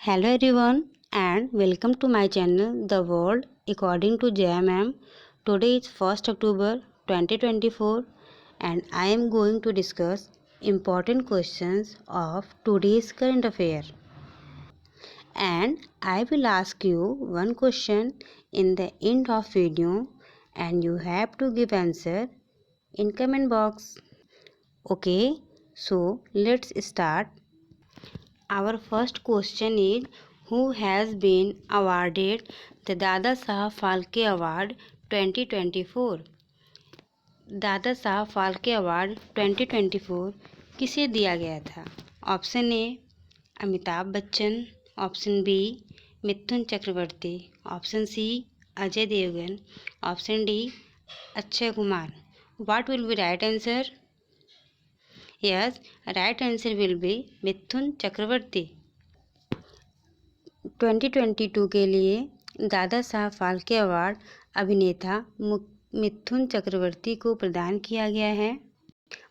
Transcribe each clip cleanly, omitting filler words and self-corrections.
Hello everyone and welcome to my channel The World According to JMM. Today is 1st October 2024 and I am going to discuss important questions of today's current affair. And I will ask you one question in the end of video and you have to give answer in comment box. Okay, so let's start. Our first question is who has been awarded the Dada Saheb Phalke Award 2024? Dada Saheb Phalke award 2024 किसे दिया गया था? Option A Amitabh Bachchan, option B Mithun Chakraborty, option C Ajay Devgn, option D Akshay Kumar. What will be right answer? Yes, right answer will be Mithun Chakraborty. 2022 के लिए Dada Saheb Phalke award अभिनेता मिथुन चक्रवर्ती को प्रदान किया गया है.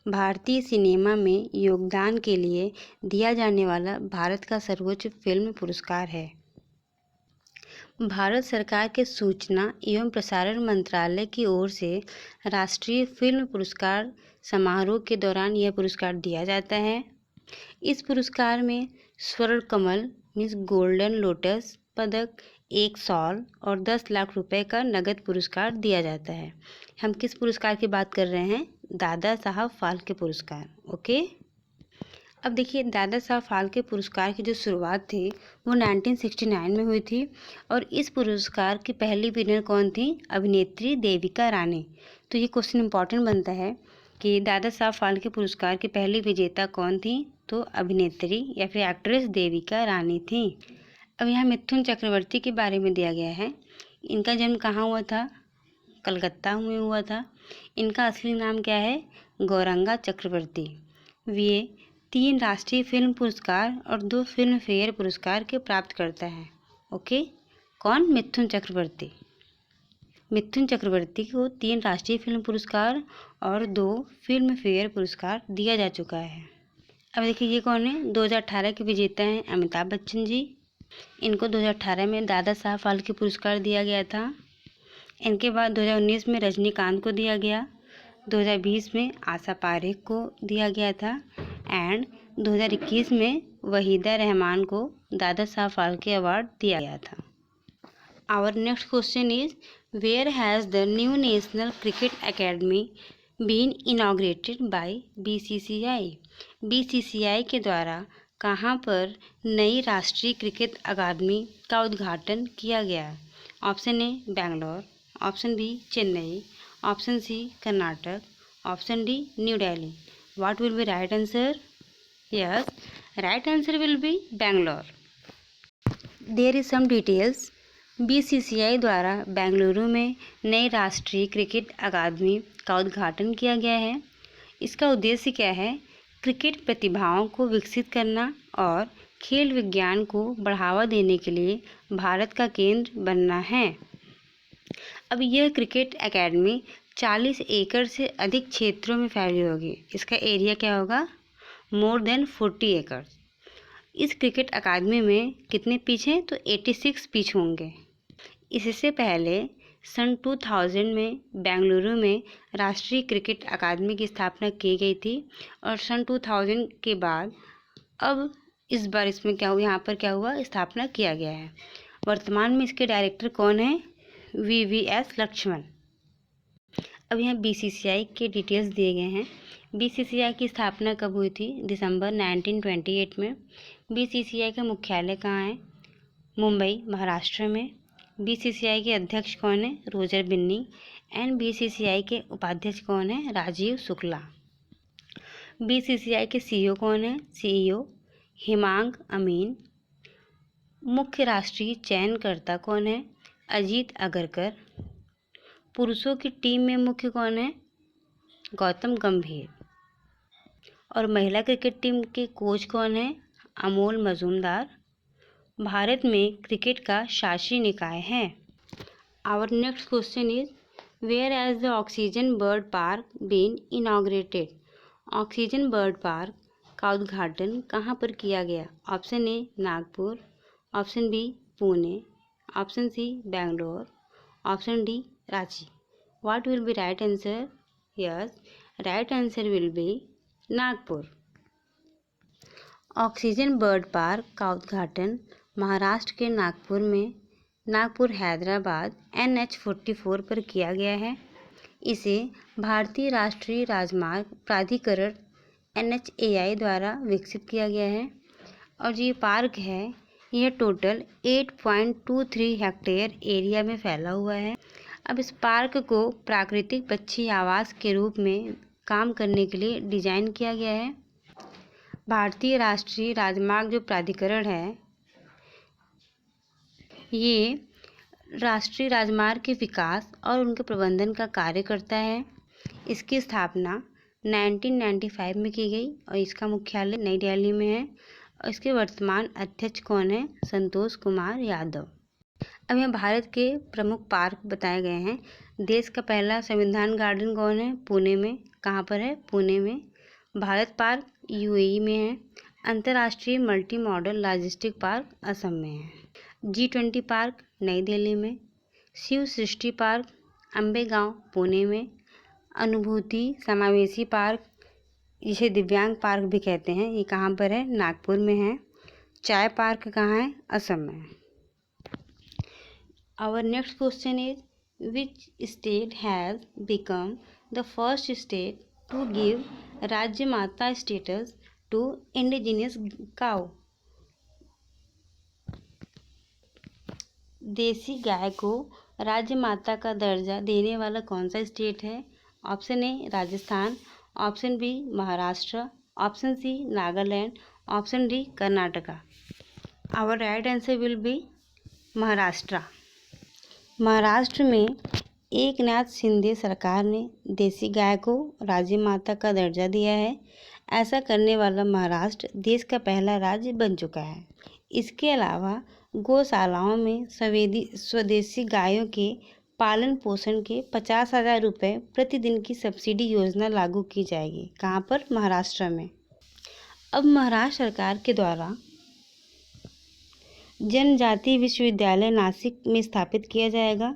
भारतीय सिनेमा में योगदान के लिए दिया जाने वाला भारत का सर्वोच्च फिल्म पुरस्कार है. भारत सरकार के सूचना एवं प्रसारण मंत्रालय की ओर से राष्ट्रीय फिल्म पुरस्कार समारोह के दौरान यह पुरस्कार दिया जाता है. इस पुरस्कार में स्वर्ण कमल मीन्स गोल्डन लोटस पदक, एक शॉल और 10 लाख रुपए का नगद पुरस्कार दिया जाता है. हम किस पुरस्कार की बात कर रहे हैं? दादा साहब फाल्के पुरस्कार. ओके, अब देखिए दादा साहब फाल्के पुरस्कार की जो शुरुआत थी वो 1969 में हुई थी और इस पुरस्कार की पहली विनर कौन थी? अभिनेत्री देविका रानी. तो ये क्वेश्चन इंपॉर्टेंट बनता है कि दादा साहब फाल्के पुरस्कार की पहली विजेता कौन थी? तो अभिनेत्री या फिर एक्ट्रेस देविका रानी थी. अब यहाँ मिथुन चक्रवर्ती के बारे में दिया गया है. इनका जन्म कहाँ हुआ था? कलकत्ता में हुआ था. इनका असली नाम क्या है? गौरंगा चक्रवर्ती. वे 3 राष्ट्रीय फिल्म पुरस्कार और 2 फिल्म फेयर पुरस्कार के प्राप्त करता है. ओके, कौन? मिथुन चक्रवर्ती. मिथुन चक्रवर्ती को 3 राष्ट्रीय फिल्म पुरस्कार और 2 फिल्म फेयर पुरस्कार दिया जा चुका है. अब देखिए ये कौन है? 2018 के विजेता हैं अमिताभ बच्चन जी. इनको 2018 में दादा साहब फाल्के पुरस्कार दिया गया था. इनके बाद 2019 में रजनीकांत को दिया गया, 2020 में आशा पारेख को दिया गया था एंड 2021 में वहीदा रहमान को दादा साहब फाल्के अवार्ड दिया गया था. Our next question is where has the new national cricket academy been inaugurated by BCCI? BCCI के द्वारा कहाँ पर नई राष्ट्रीय क्रिकेट अकादमी का उद्घाटन किया गया? Option A Bangalore, option B Chennai, option C Karnataka, option D New Delhi. What will be right answer? Yes, right answer will be Bangalore. There is some details. BCCI द्वारा बेंगलुरु में नई राष्ट्रीय क्रिकेट अकादमी का उद्घाटन किया गया है. इसका उद्देश्य क्या है? क्रिकेट प्रतिभाओं को विकसित करना और खेल विज्ञान को बढ़ावा देने के लिए भारत का केंद्र बनना है. अब यह क्रिकेट एकेडमी 40 एकड़ से अधिक क्षेत्रों में फैली होगी. इसका एरिया क्या होगा? मोर देन 40 एकड़. इस क्रिकेट अकादमी में कितने पिच हैं? तो 86 पिच होंगे. इससे पहले सन 2000 में बेंगलुरु में राष्ट्रीय क्रिकेट अकादमी की स्थापना की गई थी और सन 2000 के बाद अब इस बार इसमें क्या हुआ? यहाँ पर क्या हुआ? स्थापना किया गया है. वर्तमान में इसके डायरेक्टर कौन है? VVS लक्ष्मण. अब यहाँ BCCI के डिटेल्स दिए गए हैं. BCCI की स्थापना कब हुई थी? दिसंबर 1928 में. BCCI का मुख्यालय कहाँ है? मुंबई, महाराष्ट्र में. BCCI के अध्यक्ष कौन है? रोजर बिन्नी. एंड BCCI के उपाध्यक्ष कौन है? राजीव शुक्ला. BCCI के CEO कौन है? CEO हिमांग अमीन. मुख्य राष्ट्रीय चयनकर्ता कौन है? अजीत अगरकर. पुरुषों की टीम में मुख्य कौन है? गौतम गंभीर. और महिला क्रिकेट टीम के कोच कौन है? अमोल मजूमदार. भारत में क्रिकेट का शासी निकाय है. Our next question is where has the oxygen bird park been inaugurated? Oxygen bird park का उद्घाटन कहाँ पर किया गया? Option A Nagpur, option B Pune, option C Bangalore, option D Ranchi. What will be right answer? Yes, right answer will be Nagpur. Oxygen bird park का उद्घाटन महाराष्ट्र के नागपुर में नागपुर हैदराबाद NH44 पर किया गया है। इसे भारतीय राष्ट्रीय राजमार्ग प्राधिकरण NHAI द्वारा विकसित किया गया है। और ये पार्क है, यह टोटल 8.23 हेक्टेयर एरिया में फैला हुआ है। अब इस पार्क को प्राकृतिक पक्षी आवास के रूप में काम करने के लिए डिजाइन किया गया है। भारतीय राष्ट्रीय राजमार्ग जो प्राधिकरण है, ये राष्ट्रीय राजमार्ग के विकास और उनके प्रबंधन का कार्य करता है। इसकी स्थापना 1995 में की गई और इसका मुख्यालय नई दिल्ली में है। और इसके वर्तमान अध्यक्ष कौन है? संतोष कुमार यादव। अब यहाँ भारत के प्रमुख पार्क बताए गए हैं। देश का पहला संविधान गार्डन कौन है? पुणे में। कहाँ पर है? पुणे में। भारत पार्क UAE में है। अंतर्राष्ट्रीय multi modal logistic park Assam में है। G20 पार्क नई दिल्ली में। शिव सृष्टि पार्क अम्बेगांव पुणे में। अनुभूति समावेशी पार्क, जिसे दिव्यांग पार्क भी कहते हैं, ये कहाँ पर है? नागपुर में है। चाय पार्क कहाँ है? असम में। Our next question is which state has become the first state to give Rajya Mata status to indigenous cow? देसी गाय को राज्य माता का दर्जा देने वाला कौन सा स्टेट है? Option A Rajasthan, option B Maharashtra, option C Nagaland, option D Karnataka. Our right answer will be Maharashtra. Maharashtra में एकनाथ शिंदे सरकार ने देसी गाय को राज्य माता का दर्जा दिया है। ऐसा करने वाला महाराष्ट्र देश का पहला राज्य बन चुका है। इसके अलावा गौशालाओं में स्वदेशी गायों के पालन पोषण के 50,000 रुपये प्रतिदिन की सब्सिडी योजना लागू की जाएगी। कहाँ पर? महाराष्ट्र में। अब महाराष्ट्र सरकार के द्वारा जनजातीय विश्वविद्यालय नासिक में स्थापित किया जाएगा।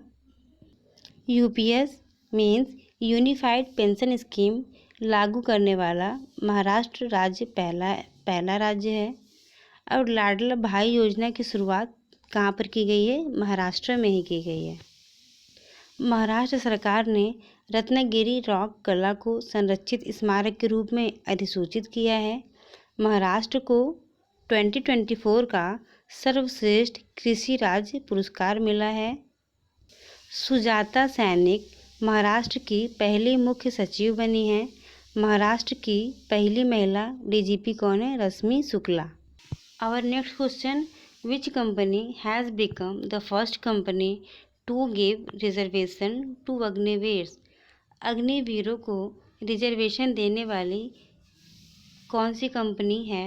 UPS means unified pension scheme लागू करने वाला महाराष्ट्र राज्य पहला राज्य है। और लाडला भाई योजना की शुरुआत कहाँ पर की गई है? महाराष्ट्र में ही की गई है। महाराष्ट्र सरकार ने रत्नागिरी रॉक कला को संरक्षित स्मारक के रूप में अधिसूचित किया है। महाराष्ट्र को 2024 का सर्वश्रेष्ठ कृषि राज्य पुरस्कार मिला है। सुजाता सैनिक महाराष्ट्र की पहली मुख्य सचिव बनी है। महाराष्ट्र की पहली महिला DGP कौन है? Rashmi Shukla. Our next question, which company has become the first company to give reservation to Agniveers? अग्निवीरों को रिजर्वेशन देने वाली कौन सी कंपनी है?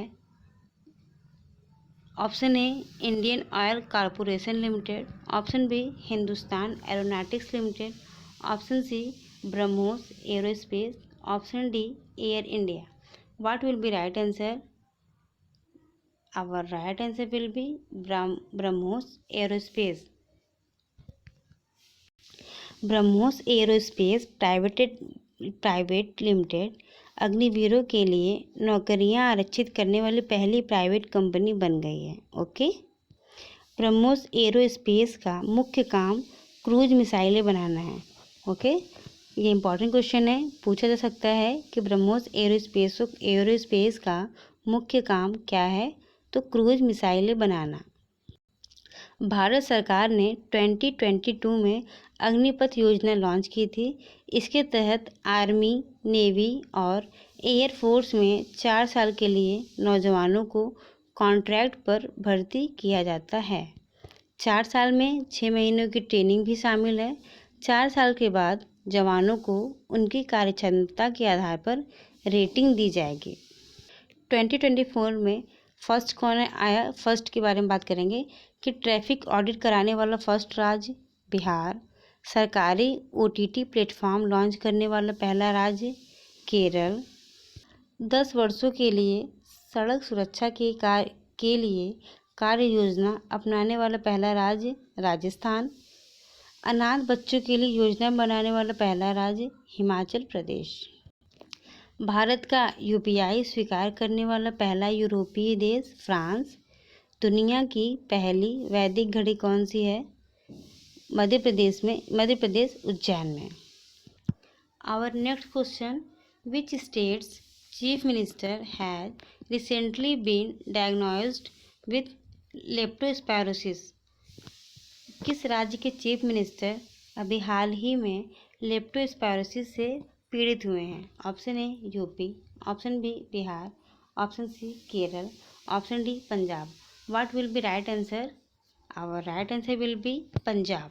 Option A Indian Oil Corporation Limited, option B Hindustan Aeronautics Limited, option C BrahMos Aerospace, option D Air India. What will be right answer? Our right answer will be BrahMos Aerospace. BrahMos Aerospace Private Limited अग्निवीरों के लिए नौकरियां आरक्षित करने वाली पहली private company बन गई है। ओके, ब्रह्मोस एरोस्पेस का मुख्य काम क्रूज मिसाइलें बनाना है। ओके, ये इंपॉर्टेंट क्वेश्चन है, पूछा जा सकता है कि ब्रह्मोस एरोस्पेस का मुख्य काम क्या है? तो क्रूज मिसाइलें बनाना। भारत सरकार ने 2022 में अग्निपथ योजना लॉन्च की थी। इसके तहत आर्मी, नेवी और एयरफोर्स में 4 साल के लिए नौजवानों को कॉन्ट्रैक्ट पर भर्ती किया जाता है। 4 साल में 6 महीनों की ट्रेनिंग भी शामिल है। 4 साल के बाद जवानों को उनकी कार्यक्षमता के आधार पर रेटिंग दी जाएगी। 2024 में फर्स्ट कौन आया? फर्स्ट के बारे में बात करेंगे कि ट्रैफिक ऑडिट कराने वाला फर्स्ट राज्य बिहार, सरकारी OTT प्लेटफॉर्म लॉन्च करने वाला पहला राज्य केरल, 10 वर्षों के लिए सड़क सुरक्षा के लिए कार्य योजना अपनाने वाला पहला राज्य राजस्थान। अनाथ बच्चों के लिए योजना बनाने वाला पहला राज्य हिमाचल प्रदेश। भारत का यूपीआई स्वीकार करने वाला पहला यूरोपीय देश फ्रांस। दुनिया की पहली वैदिक घड़ी कौन सी है? मध्य प्रदेश उज्जैन में। Our next question, which state's chief minister has recently been diagnosed with leptospirosis? किस राज्य के चीफ मिनिस्टर अभी हाल ही में लेप्टोस्पायरोसिस से पीड़ित हुए हैं? Option A UP, option B Bihar, option C Kerala, option D Punjab. What will be right answer? Our right answer will be Punjab.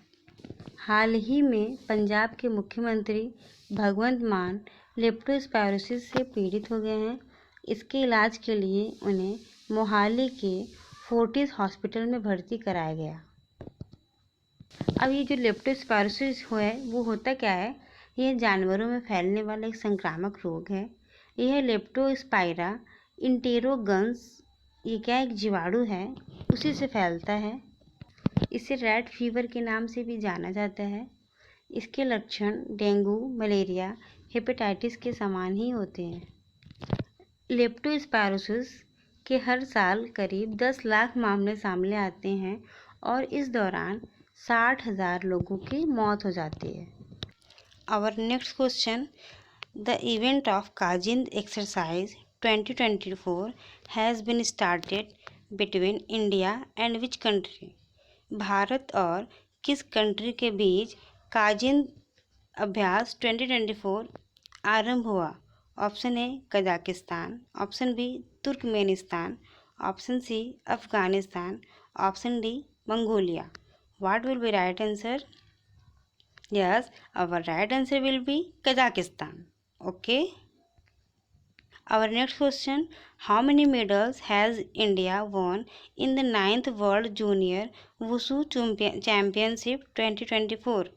हाल ही में पंजाब के मुख्यमंत्री भगवंत मान लेप्टोस्पायरोसिस से पीड़ित हो गए हैं। इसके इलाज के लिए उन्हें मोहाली के फोर्टिस हॉस्पिटल में भर्ती कराया गया। अब ये जो लेप्टोस्पायरोसिस है वो होता क्या है? यह जानवरों में फैलने वाला एक संक्रामक रोग है। यह लेप्टोस्पाइरा इंटेरोगन्स, ये क्या एक जीवाणु है, उसी से फैलता है। इसे रैट फीवर के नाम से भी जाना जाता है। इसके लक्षण डेंगू, मलेरिया, हेपेटाइटिस के समान ही होते हैं। लेप्टोस्पायरोसिस के हर साल करीब 10 लाख मामले सामने आते हैं और इस दौरान 60,000 लोगों की मौत हो जाती है। Our next question, the event of Kazind exercise 2024 has been started between India and which country? भारत और किस कंट्री के बीच काजिंद अभ्यास 2024 आरंभ हुआ? Option A Kazakhstan, option B Turkmenistan, option C Afghanistan, option D Mongolia. What will be right answer? Yes, our right answer will be Kazakhstan. Okay. Our next question, how many medals has India won in the 9th World Junior Wushu Championship 2024?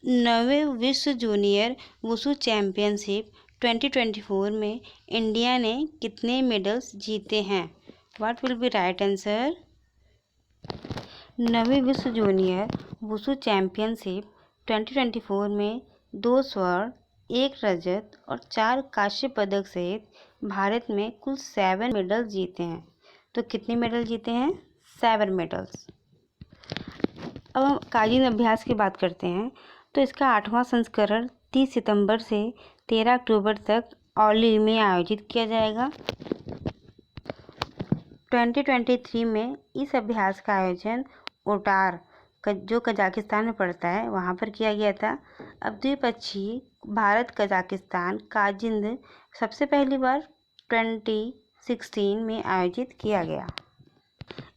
9वें विश्व junior wushu championship 2024 में India ने कितने medals जीते हैं? What will be right answer? 9वीं विश्व junior wushu championship 2024 में 2 स्वर्ण, 1 रजत और 4 कांस्य पदक सहित भारत में कुल 7 मेडल जीते हैं। तो कितने मेडल जीते हैं? 7 मेडल्स। अब हम काजिंद अभ्यास की बात करते हैं। तो इसका 8वां संस्करण 30 सितंबर से 13 अक्टूबर तक औली में आयोजित किया जाएगा। 2023 में इस अभ्यास का आयोजन ओटार, जो कजाकिस्तान में पड़ता है, वहाँ पर किया गया था। अब द्विपक्षीय भारत कजाकिस्तान काजिंद सबसे पहली बार 2016 में आयोजित किया गया।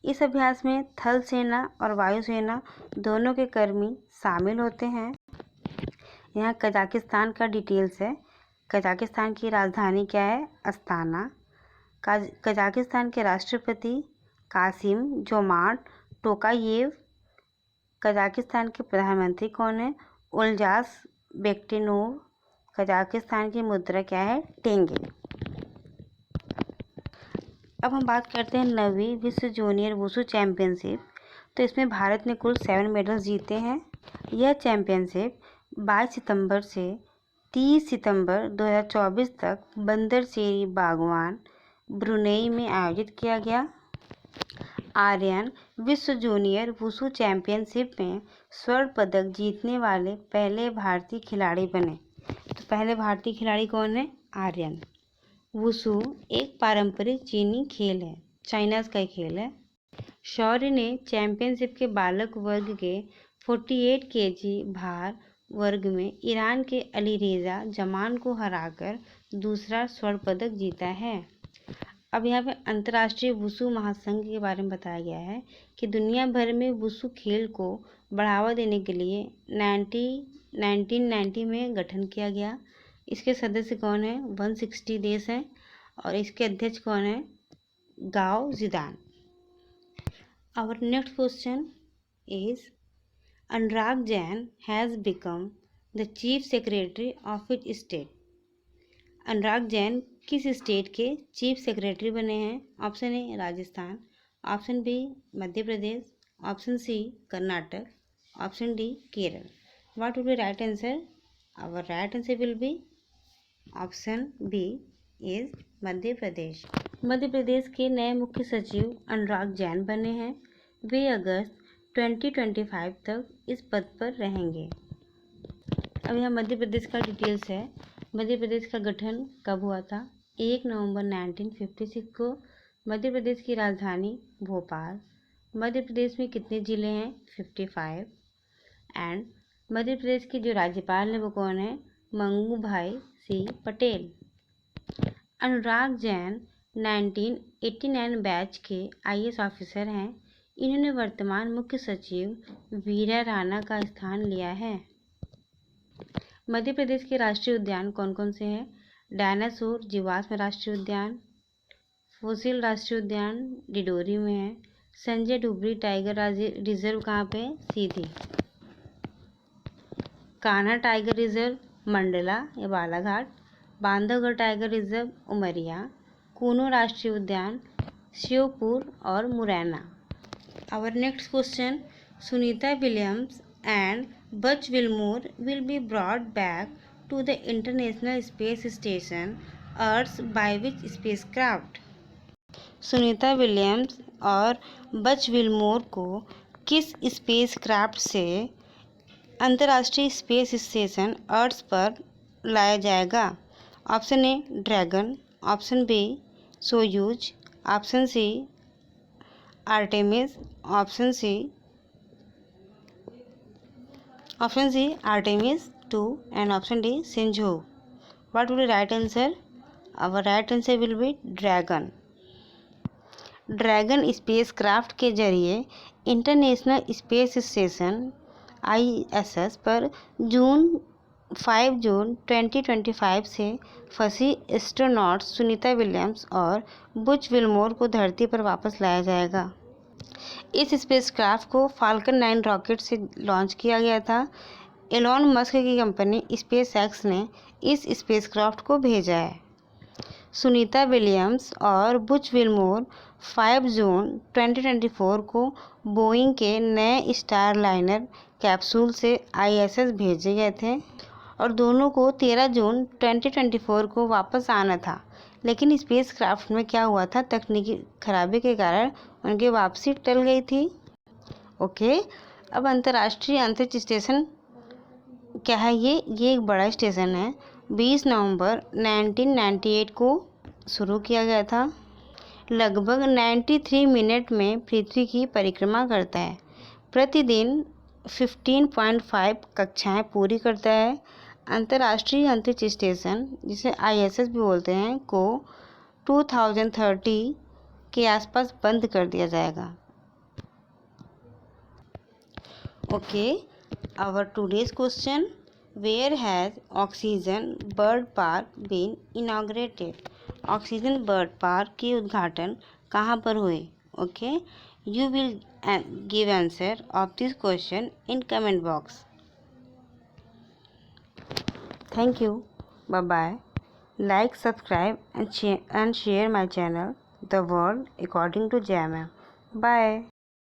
इस अभ्यास में थल सेना और वायुसेना दोनों के कर्मी शामिल होते हैं। यहाँ कजाकिस्तान का डिटेल्स है। कजाकिस्तान की राजधानी क्या है? अस्ताना। कजाकिस्तान के राष्ट्रपति कासिम जोमार्ट टोकायेव। कजाकिस्तान के प्रधानमंत्री कौन है? उल्जास बेक्टिनोव। कजाकिस्तान की मुद्रा क्या है? टेंगे। अब हम बात करते हैं 9वीं विश्व जूनियर वुशु चैंपियनशिप। तो इसमें भारत ने कुल 7 मेडल्स जीते हैं। यह चैंपियनशिप 22 सितंबर से 30 सितंबर 2024 तक बंदरसेरी बागवान, ब्रुनेई में आयोजित किया गया। आर्यन विश्व जूनियर वुशु चैंपियनशिप में स्वर्ण पदक जीतने वाले पहले भारतीय खिलाड़ी बने। तो पहले भारतीय खिलाड़ी कौन है? आर्यन। वुशु एक पारंपरिक चीनी खेल है, चाइना का खेल है। शौर्य ने चैंपियनशिप के बालक वर्ग के 48 केजी भार वर्ग में ईरान के अलीरेजा जमान को हराकर दूसरा स्वर्ण पदक जीता है। अब यहाँ पे अंतर्राष्ट्रीय वुशु महासंघ के बारे में बताया गया है कि दुनिया भर में वुशु खेल को बढ़ावा देने के लिए 1990 में गठन किया गया। इसके सदस्य कौन है? 160 देश हैं और इसके अध्यक्ष कौन है? गाओ जिदान। Our next question is, Anurag Jain has become the chief secretary of which state? Anurag Jain किस स्टेट के चीफ सेक्रेटरी बने हैं? Option A Rajasthan, option B Madhya Pradesh, option C Karnataka, option D Kerala. What would be right answer? Our right answer will be option B is Madhya Pradesh. Madhya Pradesh के नए मुख्य सचिव अनुराग जैन बने हैं. वे अगस्त 2025 तक इस पद पर रहेंगे. अब यहाँ मध्य प्रदेश का डिटेल्स है. मध्य प्रदेश का गठन कब हुआ था? 1 नवंबर 1956 को. मध्य प्रदेश की राजधानी भोपाल. मध्य प्रदेश में कितने ज़िले हैं? 55. एंड मध्य प्रदेश के जो राज्यपाल हैं वो कौन है? मंगू भाई सी पटेल. अनुराग जैन 1989 बैच के IAS ऑफिसर हैं. इन्होंने वर्तमान मुख्य सचिव वीरा राणा का स्थान लिया है. मध्य प्रदेश के राष्ट्रीय उद्यान कौन कौन से हैं? डायनासोर जीवाश्म राष्ट्रीय उद्यान, फॉसिल राष्ट्रीय उद्यान डिडोरी में है. संजय डुबरी टाइगर रिजर्व कहाँ पे? सीधी. कान्हा टाइगर रिजर्व मंडला या बालाघाट. Bandhavgarh tiger reserve Umaria. कूनो राष्ट्रीय उद्यान श्योपुर और Morena. Our next question, Sunita Williams and Butch Wilmore will be brought back to the International Space Station Earth by which spacecraft? Sunita Williams और बच विलमोर को किस स्पेसक्राफ्ट से अंतर्राष्ट्रीय स्पेस स्टेशन अर्थ पर लाया जाएगा? Option A Dragon, option B Soyuz, option C Artemis, option C Artemis 2 and option D Shenzhou. What will be right answer? Our right answer will be dragon. Dragon spacecraft के जरिए international space station ISS पर 5 जून 2025 से फंसी astronauts Sunita Williams और Butch Wilmore को धरती पर वापस लाया जाएगा. इस स्पेसक्राफ्ट को फाल्कन 9 रॉकेट से लॉन्च किया गया था. एलॉन मस्क की कंपनी स्पेसएक्स ने इस स्पेसक्राफ्ट को भेजा है. सुनीता विलियम्स और बुच विलमोर 5 जून 2024 को बोइंग के नए स्टार लाइनर कैप्सूल से ISS भेजे गए थे और दोनों को 13 जून 2024 को वापस आना था. लेकिन स्पेसक्राफ्ट में क्या हुआ था? तकनीकी खराबी के कारण उनकी वापसी टल गई थी. ओके, अब अंतर्राष्ट्रीय अंतरिक्ष स्टेशन क्या है? ये एक बड़ा स्टेशन है. 20 नवंबर 1998 को शुरू किया गया था. लगभग 93 मिनट में पृथ्वी की परिक्रमा करता है. प्रतिदिन 15.5 कक्षाएं पूरी करता है. अंतर्राष्ट्रीय अंतरिक्ष स्टेशन जिसे ISS भी बोलते हैं को 2030 के आसपास बंद कर दिया जाएगा. Okay, our today's question, where has Oxygen Bird Park been inaugurated? Oxygen bird park के उद्घाटन कहाँ पर हुए? Okay, you will give answer of this question in comment box. Thank you. Bye bye. Like, subscribe and share my channel, The World According to JMM. Bye.